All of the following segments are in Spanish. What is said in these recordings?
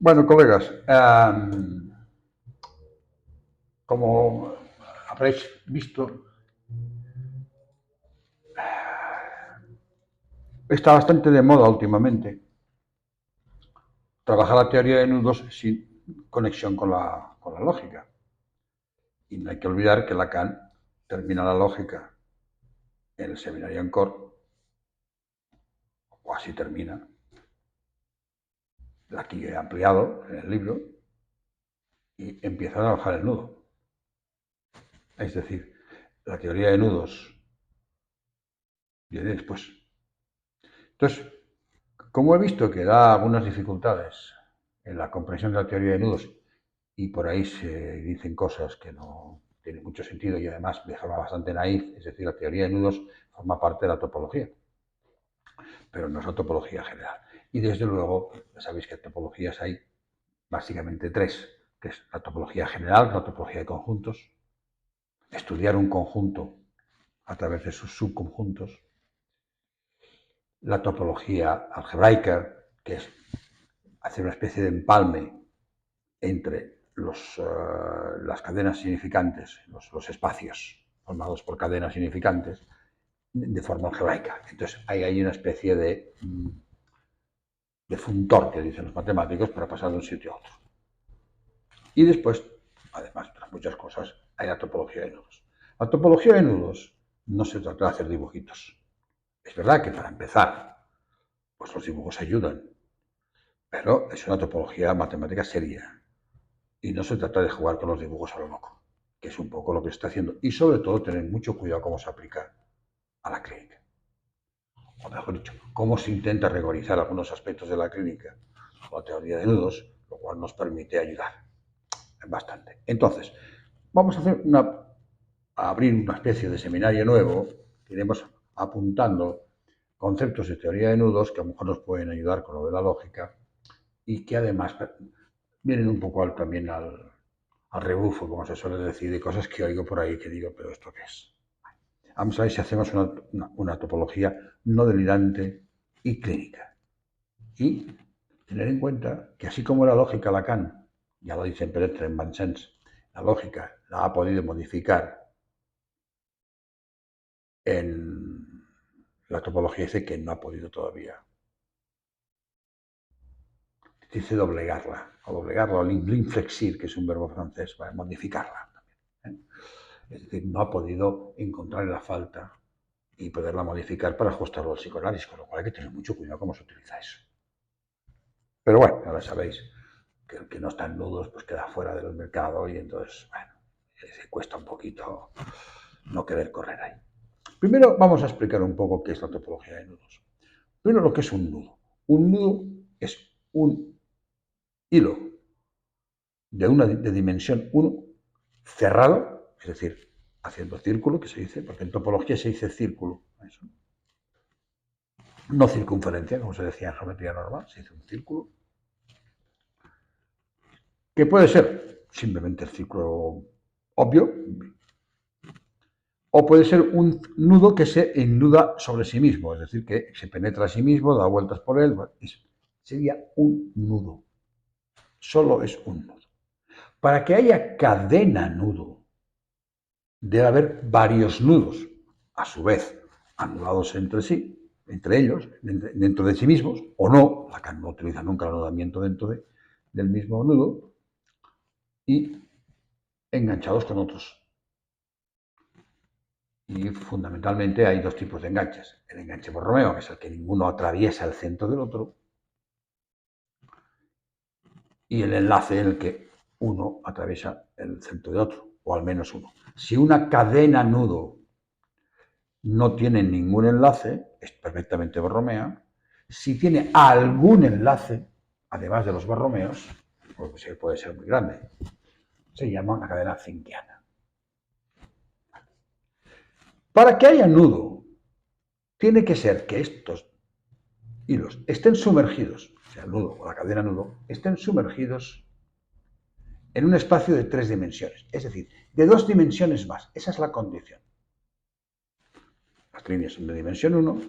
Bueno, colegas, como habréis visto, está bastante de moda últimamente trabajar la teoría de nudos sin conexión con la lógica. Y no hay que olvidar que Lacan termina la lógica en el seminario en Cor, o así termina, aquí he ampliado en el libro, y empieza a trabajar el nudo. Es decir, la teoría de nudos viene después. Entonces, como he visto que da algunas dificultades en la comprensión de la teoría de nudos y por ahí se dicen cosas que no tienen mucho sentido y además de forma bastante naif, es decir, la teoría de nudos forma parte de la topología, pero no es la topología general. Y desde luego, ya sabéis que topologías hay básicamente tres, que es la topología general, la topología de conjuntos, estudiar un conjunto a través de sus subconjuntos, la topología algebraica, que es hacer una especie de empalme entre las cadenas significantes, los espacios formados por cadenas significantes, de forma algebraica. Entonces hay una especie de funtor, que dicen los matemáticos, para pasar de un sitio a otro. Y después, además, tras muchas cosas, hay la topología de nudos. La topología de nudos no se trata de hacer dibujitos. Es verdad que para empezar, pues los dibujos ayudan, pero es una topología matemática seria. Y no se trata de jugar con los dibujos a lo loco, que es un poco lo que se está haciendo. Y sobre todo tener mucho cuidado cómo se aplica a la clínica. O mejor dicho, cómo se intenta rigorizar algunos aspectos de la clínica o la teoría de nudos, lo cual nos permite ayudar bastante. Entonces, vamos a abrir una especie de seminario nuevo que iremos apuntando conceptos de teoría de nudos que a lo mejor nos pueden ayudar con lo de la lógica y que además vienen un poco también al rebufo, como se suele decir, de cosas que oigo por ahí que digo, pero ¿esto qué es? Vamos a ver si hacemos una topología no delirante y clínica. Y tener en cuenta que así como la lógica Lacan, ya lo dice Peretre en Vincennes, la lógica la ha podido modificar en la topología, dice que no ha podido todavía. Dice doblegarla, o l'inflexir, que es un verbo francés, para modificarla. Es decir, no ha podido encontrar la falta y poderla modificar para ajustarlo al psicoanálisis, con lo cual hay que tener mucho cuidado cómo se utiliza eso. Pero bueno, ahora sabéis que el que no está en nudos pues queda fuera del mercado y entonces, bueno, se cuesta un poquito no querer correr ahí. Primero vamos a explicar un poco qué es la topología de nudos. Primero lo que es un nudo. Un nudo es un hilo de dimensión 1 cerrado, es decir, haciendo círculo, que se dice, porque en topología se dice círculo. Eso. No circunferencia, como se decía en geometría normal, se dice un círculo. Que puede ser simplemente el círculo obvio, o puede ser un nudo que se ennuda sobre sí mismo, es decir, que se penetra a sí mismo, da vueltas por él. Sería un nudo. Solo es un nudo. Para que haya cadena nudo, debe haber varios nudos, a su vez, anulados entre sí, entre ellos, dentro de sí mismos, o no. Lacan no utiliza nunca el anudamiento dentro del mismo nudo, y enganchados con otros. Y fundamentalmente hay dos tipos de enganches. El enganche Borromeo, que es el que ninguno atraviesa el centro del otro, y el enlace en el que uno atraviesa el centro del otro, o al menos uno. Si una cadena nudo no tiene ningún enlace, es perfectamente borromea. Si tiene algún enlace, además de los borromeos, pues puede ser muy grande, se llama una cadena zinquiana. Para que haya nudo, tiene que ser que estos hilos estén sumergidos, o sea, el nudo o la cadena nudo, estén sumergidos en un espacio de 3 dimensiones, es decir, de 2 dimensiones más. Esa es la condición. Las líneas son de dimensión 1,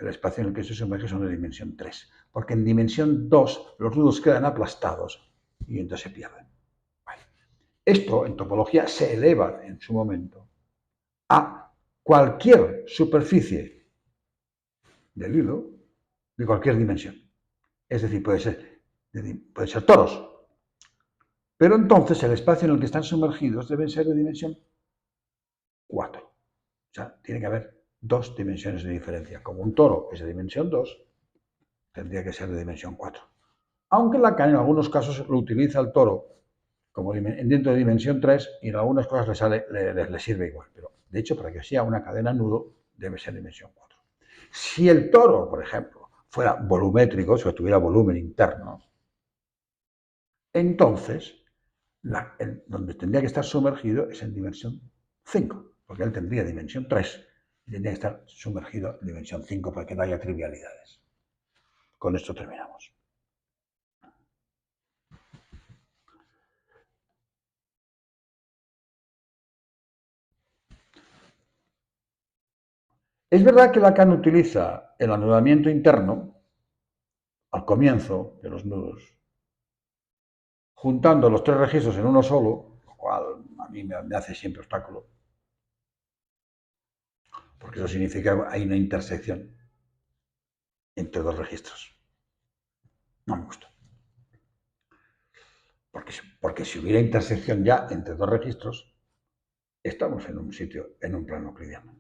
el espacio en el que se sumerge son de dimensión 3, porque en dimensión 2 los nudos quedan aplastados y entonces se pierden. Vale. Esto en topología se eleva en su momento a cualquier superficie del hilo de cualquier dimensión. Es decir, puede ser toros. Pero entonces el espacio en el que están sumergidos debe ser de dimensión 4. O sea, tiene que haber 2 dimensiones de diferencia. Como un toro es de dimensión 2, tendría que ser de dimensión 4. Aunque Lacan en algunos casos lo utiliza el toro como dentro de dimensión 3 y en algunas cosas le sirve igual. Pero de hecho, para que sea una cadena nudo, debe ser dimensión 4. Si el toro, por ejemplo, fuera volumétrico, si tuviera volumen interno, entonces donde tendría que estar sumergido es en dimensión 5, porque él tendría dimensión 3 y tendría que estar sumergido en dimensión 5 para que no haya trivialidades. Con esto terminamos. Es verdad que Lacan utiliza el anudamiento interno al comienzo de los nudos, juntando los 3 registros en uno solo, lo cual a mí me hace siempre obstáculo, porque eso significa que hay una intersección entre 2 registros. No me gusta. Porque si hubiera intersección ya entre 2 registros, estamos en un sitio, en un plano euclidiano.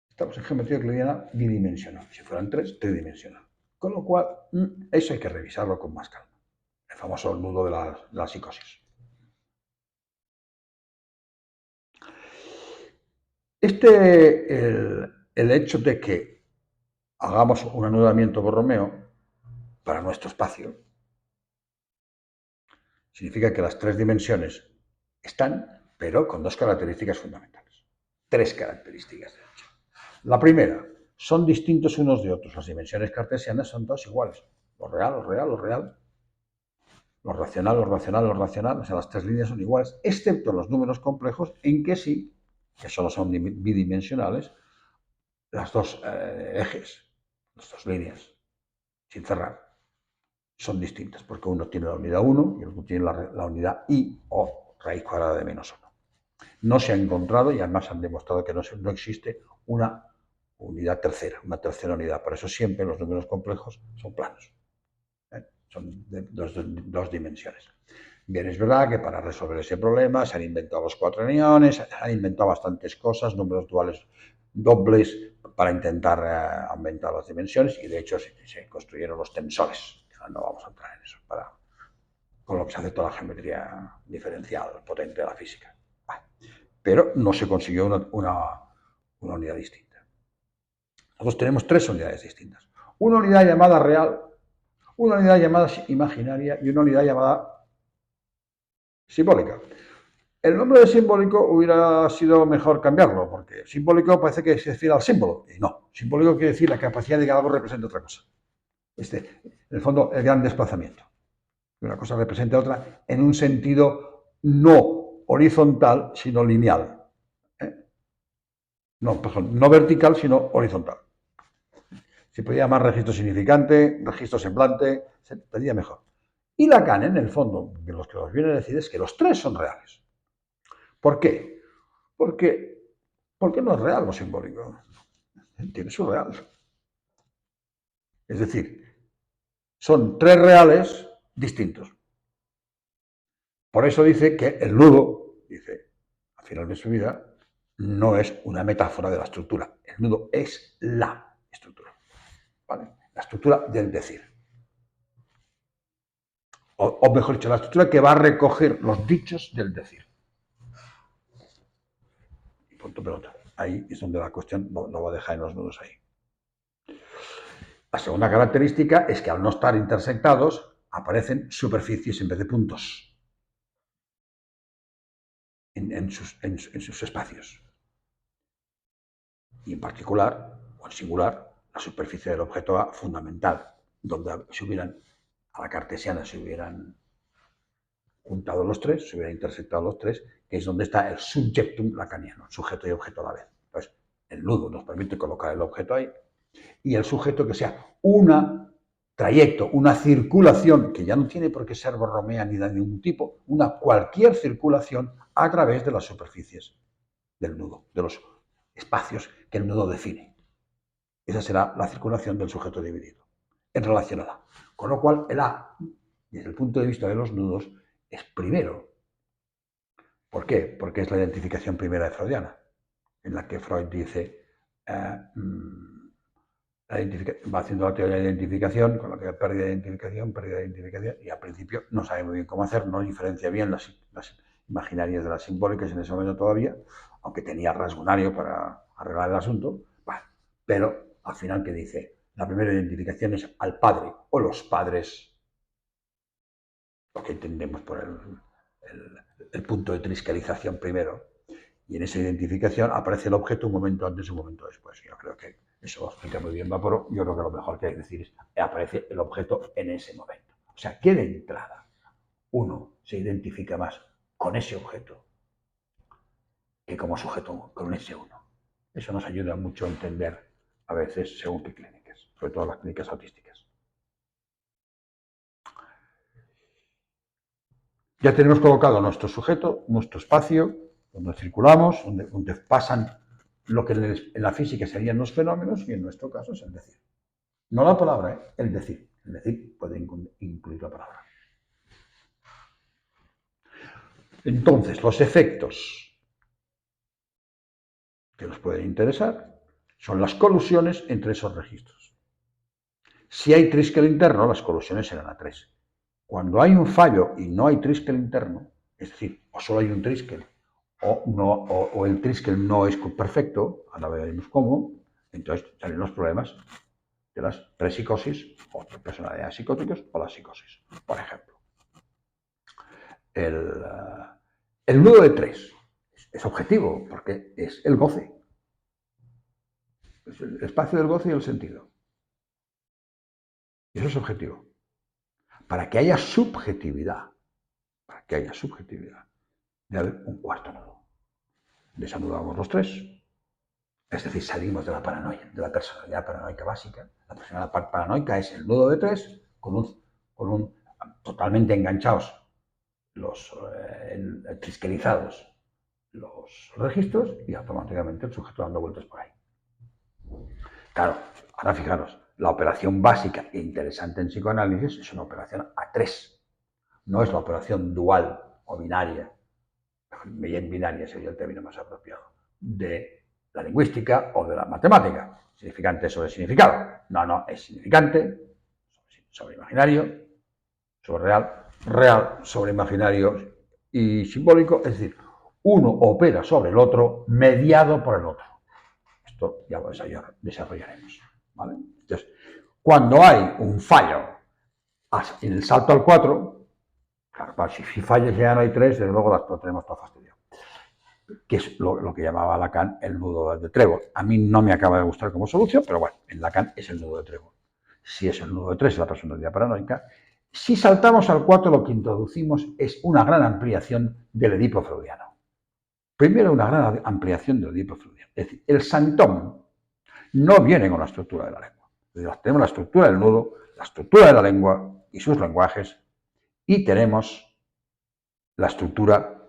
Estamos en geometría euclidiana bidimensional. Si fueran 3, tridimensional. Con lo cual, eso hay que revisarlo con más calma. El famoso nudo de la psicosis. El hecho de que hagamos un anudamiento Borromeo para nuestro espacio significa que las 3 dimensiones están, pero con 2 características fundamentales. 3 características, de hecho. La primera, son distintos unos de otros. Las dimensiones cartesianas son todas iguales. Lo real, lo real, lo real. Lo racional, lo racional, lo racional. O sea, las 3 líneas son iguales, excepto los números complejos, en que sí, que solo son bidimensionales, las 2 ejes, las 2 líneas, sin cerrar, son distintas, porque uno tiene la unidad 1 y el otro tiene la unidad i, o raíz cuadrada de menos 1. No se ha encontrado, y además han demostrado que no existe una unidad tercera, una tercera unidad. Por eso siempre los números complejos son planos. Son de 2 dimensiones. Bien, es verdad que para resolver ese problema se han inventado los cuaterniones, se han inventado bastantes cosas, números duales dobles para intentar aumentar las dimensiones, y de hecho se construyeron los tensores. No vamos a entrar en eso, con lo que se hace toda la geometría diferencial potente de la física. Vale. Pero no se consiguió una unidad distinta. Nosotros tenemos 3 unidades distintas. Una unidad llamada real, una unidad llamada imaginaria y una unidad llamada simbólica. El nombre de simbólico hubiera sido mejor cambiarlo, porque simbólico parece que se refiere al símbolo, y no. Simbólico quiere decir la capacidad de que algo represente otra cosa. En el fondo, el gran desplazamiento. Que una cosa represente a otra en un sentido no horizontal, sino lineal. No vertical, sino horizontal. Se podía llamar registro significante, registro semblante, se pedía mejor. Y Lacan, en el fondo, que los que nos viene a decir es que los 3 son reales. ¿Por qué? Porque no es real lo simbólico. Tiene su real. Es decir, son 3 reales distintos. Por eso dice que el nudo, dice, al final de su vida, no es una metáfora de la estructura. El nudo es la estructura. ¿Vale? La estructura del decir. O mejor dicho, la estructura que va a recoger los dichos del decir. Y punto pelota. Ahí es donde la cuestión no va a dejar en los nudos ahí. La segunda característica es que al no estar intersectados, aparecen superficies en vez de puntos en sus espacios. Y en particular, o en singular, la superficie del objeto A fundamental, donde a la cartesiana se hubieran juntado los 3, se hubieran intersectado los 3, que es donde está el subjectum lacaniano, sujeto y objeto a la vez. Entonces, el nudo nos permite colocar el objeto ahí, y el sujeto que sea un trayecto, una circulación, que ya no tiene por qué ser borromea ni de ningún tipo, cualquier circulación a través de las superficies del nudo, de los espacios que el nudo define. Esa será la circulación del sujeto dividido en relación a la. Con lo cual, el A, desde el punto de vista de los nudos, es primero. ¿Por qué? Porque es la identificación primera de freudiana, en la que Freud dice, va haciendo la teoría de identificación, con la que pérdida de identificación, y al principio no sabe muy bien cómo hacer, no diferencia bien las imaginarias de las simbólicas en ese momento todavía, aunque tenía rasgunario para arreglar el asunto, bueno, pero al final que dice, la primera identificación es al padre o los padres, lo que entendemos por el punto de trisquelización primero, y en esa identificación aparece el objeto un momento antes y un momento después. Yo creo que eso lo explica muy bien Vaporov. Yo creo que lo mejor que hay que decir es que aparece el objeto en ese momento. O sea, que de entrada uno se identifica más con ese objeto que como sujeto con ese uno. Eso nos ayuda mucho a entender a veces según qué clínicas, sobre todo las clínicas autísticas. Ya tenemos colocado nuestro sujeto, nuestro espacio, donde circulamos, donde pasan lo que en la física serían los fenómenos, y en nuestro caso es el decir. No la palabra, el decir. El decir puede incluir la palabra. Entonces, los efectos que nos pueden interesar son las colusiones entre esos registros. Si hay triskel interno, las colusiones serán a 3. Cuando hay un fallo y no hay triskel interno, es decir, o solo hay un triskel, o el triskel no es perfecto, ahora veremos cómo, entonces salen los problemas de las prepsicosis o personalidades psicóticas o las psicosis. Por ejemplo, el nudo de 3 es objetivo porque es el goce, es el espacio del goce y el sentido. Y eso es objetivo. Para que haya subjetividad, debe haber un cuarto nudo. Desanudamos los 3, es decir, salimos de la paranoia, de la personalidad paranoica básica. La personalidad paranoica es el nudo de 3 con totalmente enganchados, trisquelizados los registros, y automáticamente el sujeto dando vueltas por ahí. Claro, ahora fijaros, la operación básica e interesante en psicoanálisis es una operación a 3. No es la operación dual o binaria, bien binaria sería el término más apropiado, de la lingüística o de la matemática. Significante sobre significado. No, es significante sobre imaginario, sobre real, real sobre imaginario y simbólico, es decir, uno opera sobre el otro mediado por el otro. Esto ya lo desarrollaremos, ¿vale? Entonces, cuando hay un fallo en el salto al 4, claro, si fallas ya no hay 3, desde luego lo tenemos todo fastidiado. Que es lo que llamaba Lacan el nudo de Trébol. A mí no me acaba de gustar como solución, pero bueno, en Lacan es el nudo de Trébol. Si es el nudo de 3, es la personalidad paranoica. Si saltamos al 4, lo que introducimos es una gran ampliación del Edipo freudiano. Primero, una gran ampliación del Edipo freudiano. Es decir, el santón no viene con la estructura de la lengua. Tenemos la estructura del nudo, la estructura de la lengua y sus lenguajes, y tenemos la estructura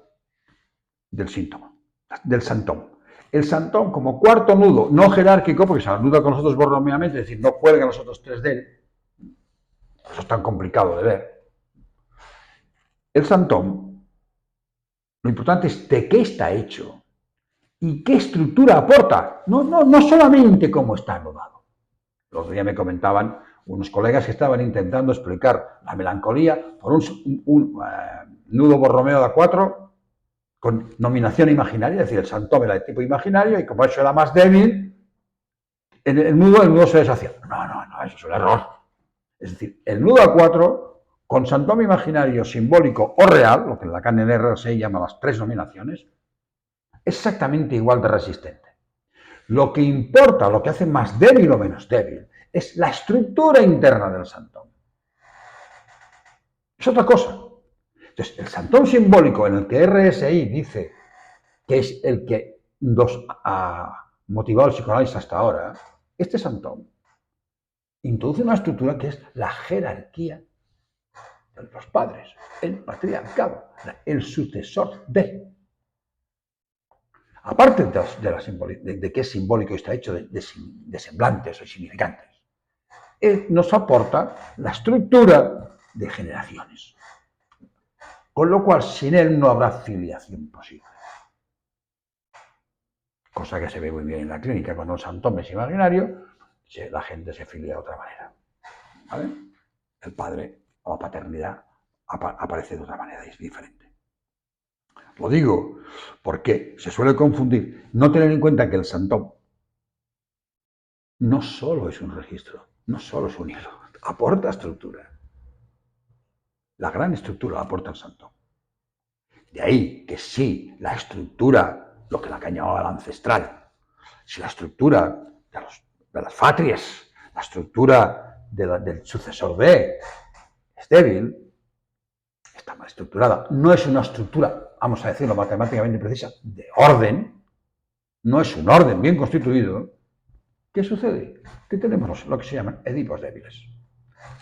del síntoma, del santón. El santón como cuarto nudo, no jerárquico, porque se anuda con nosotros borromeamente, es decir, no cuelgan los otros 3 de él. Eso es tan complicado de ver. El santón, lo importante es de qué está hecho y qué estructura aporta, no solamente cómo está anudado. El otro día me comentaban unos colegas que estaban intentando explicar la melancolía por un nudo borromeo de A4 con nominación imaginaria, es decir, el santón era de tipo imaginario, y como eso era más débil, el nudo se deshacía. No, eso es un error. Es decir, el nudo A4, con santón imaginario, simbólico o real, lo que en Lacan en RSI llama las 3 nominaciones, es exactamente igual de resistente. Lo que importa, lo que hace más débil o menos débil, es la estructura interna del santón. Es otra cosa. Entonces, el santón simbólico en el que RSI dice que es el que nos motivado el psicoanálisis hasta ahora, este Santón introduce una estructura que es la jerarquía de los padres, el patriarcado, el sucesor de. Aparte de que es simbólico y está hecho de semblantes o significantes, él nos aporta la estructura de generaciones. Con lo cual, sin él no habrá filiación posible. Cosa que se ve muy bien en la clínica. Cuando un santón es imaginario, la gente se filia de otra manera. ¿Vale? El padre o la paternidad aparece de otra manera, es diferente. Lo digo porque se suele confundir, no tener en cuenta que el santón no solo es un registro, no solo es un hilo, aporta estructura. La gran estructura la aporta el santón. De ahí que sí, la estructura, lo que la llamaba el ancestral, si la estructura de las fatrias, la estructura del sucesor de es débil, está mal estructurada. No es una estructura, vamos a decirlo matemáticamente precisa, de orden, no es un orden bien constituido. ¿Qué sucede? Que tenemos lo que se llaman edipos débiles.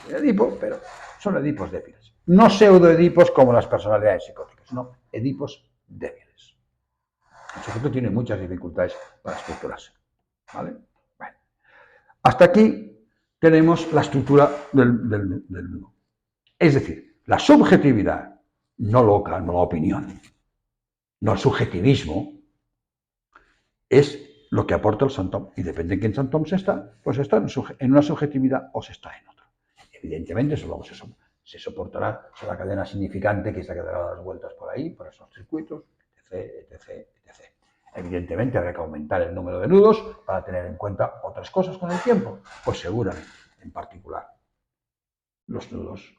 Edipo, pero son edipos débiles. No pseudoedipos como las personalidades psicóticas, no, edipos débiles. El sujeto tiene muchas dificultades para estructurarse. ¿Vale? Bueno. Hasta aquí tenemos la estructura del nudo. Es decir, la subjetividad, no loca, no la opinión, no el subjetivismo, es lo que aporta el Santón. Y depende de quién Santón se está, pues está en una subjetividad o se está en otra. Evidentemente, eso luego se soportará la cadena significante que es la que dará las vueltas por ahí, por esos circuitos, etc, etc, etc. Evidentemente, habrá que aumentar el número de nudos para tener en cuenta otras cosas con el tiempo. Pues seguramente, en particular, los nudos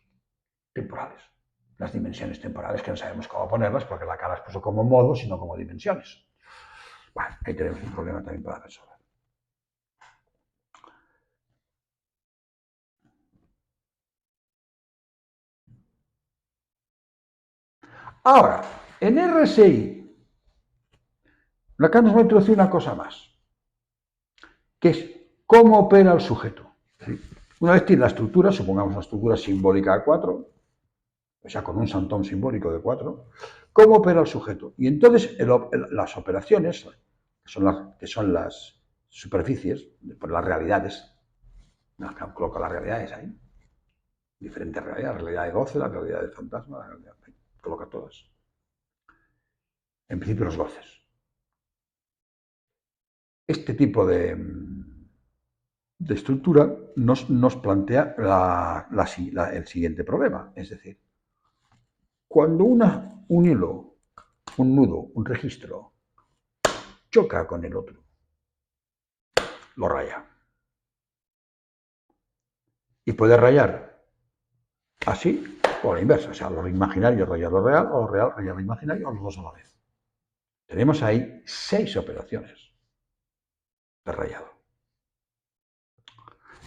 temporales, las dimensiones temporales que no sabemos cómo ponerlas porque la cara las puso como modos y no como dimensiones. Bueno, ahí tenemos un problema también para resolver. Ahora, en RSI, Lacan nos va a introducir una cosa más, que es cómo opera el sujeto. Una vez tiene la estructura, supongamos una estructura simbólica de 4, o sea, con un santón simbólico de 4, ¿cómo opera el sujeto? Y entonces las operaciones, que son las superficies, pues las realidades, coloca las realidades ahí, diferentes realidades, la realidad de goce, la realidad de fantasma, la realidad, coloca todas. En principio los goces. Este tipo de estructura nos plantea el siguiente problema, es decir, cuando un hilo, un nudo, un registro, choca con el otro, lo raya. Y puede rayar así o a la inversa, o sea, lo imaginario rayar lo real, o lo real rayar lo imaginario, o los dos a la vez. Tenemos ahí 6 operaciones de rayado.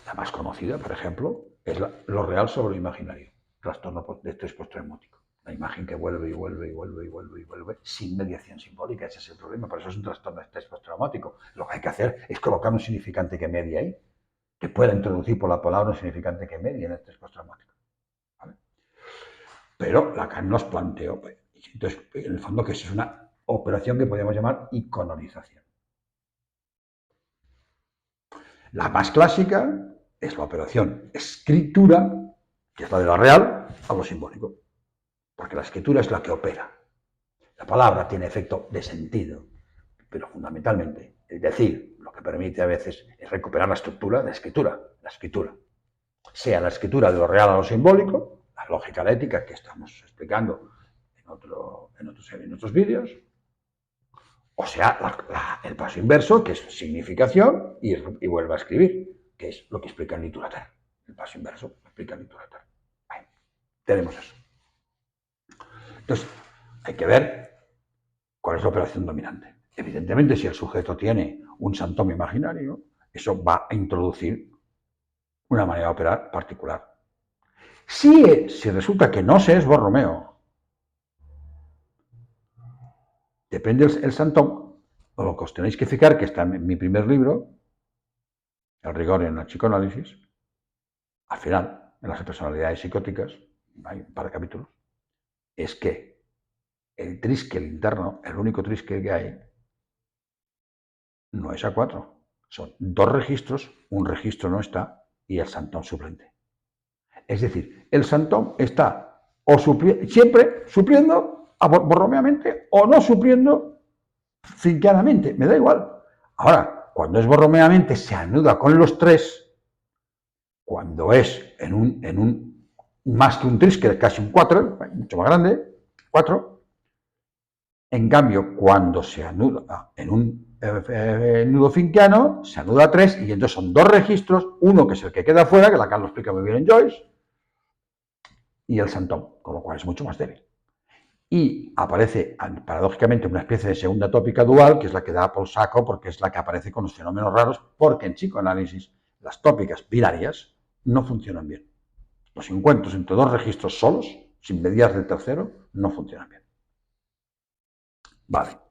La más conocida, por ejemplo, es lo real sobre lo imaginario, trastorno de estrés postraumático. La imagen que vuelve y vuelve y vuelve y vuelve y vuelve sin mediación simbólica, ese es el problema, por eso es un trastorno de estrés postraumático. Lo que hay que hacer es colocar un significante que medie ahí, que pueda introducir por la palabra un significante que medie en el estrés postraumático. ¿Vale? Pero Lacan nos planteó, entonces, en el fondo, que eso es una operación que podemos llamar iconolización. La más clásica es la operación escritura, que es la de lo real, a lo simbólico. Porque la escritura es la que opera. La palabra tiene efecto de sentido, pero fundamentalmente, es decir, lo que permite a veces es recuperar la estructura de la escritura. Sea la escritura de lo real a lo simbólico, la lógica, la ética que estamos explicando en otros vídeos, o sea, el paso inverso, que es significación y vuelve a escribir, que es lo que explica el Literatur. El paso inverso explica el Literatur. Tenemos eso. Entonces, hay que ver cuál es la operación dominante. Evidentemente, si el sujeto tiene un santón imaginario, eso va a introducir una manera de operar particular. Si resulta que no se es Borromeo, depende el santón, lo que os tenéis que fijar, que está en mi primer libro, El rigor en el psicoanálisis, al final, en las personalidades psicóticas, hay un par de capítulos, es que el triskel interno, el único triskel que hay, no es A4. Son 2 registros, un registro no está y el santón suplente. Es decir, el santón está o siempre supliendo borromeamente o no supliendo finqueadamente, me da igual. Ahora, cuando es borromeamente se anuda con los 3, cuando es en un más que un triskel, casi un 4, mucho más grande, 4. En cambio, cuando se anuda en un nudo finquiano, se anuda 3 y entonces son 2 registros, uno que es el que queda fuera, que la Carlos explica muy bien en Joyce, y el santón, con lo cual es mucho más débil. Y aparece, paradójicamente, una especie de segunda tópica dual, que es la que da por saco, porque es la que aparece con los fenómenos raros, porque en psicoanálisis las tópicas binarias no funcionan bien. Los encuentros entre 2 registros solos, sin medidas del tercero, no funcionan bien. Vale.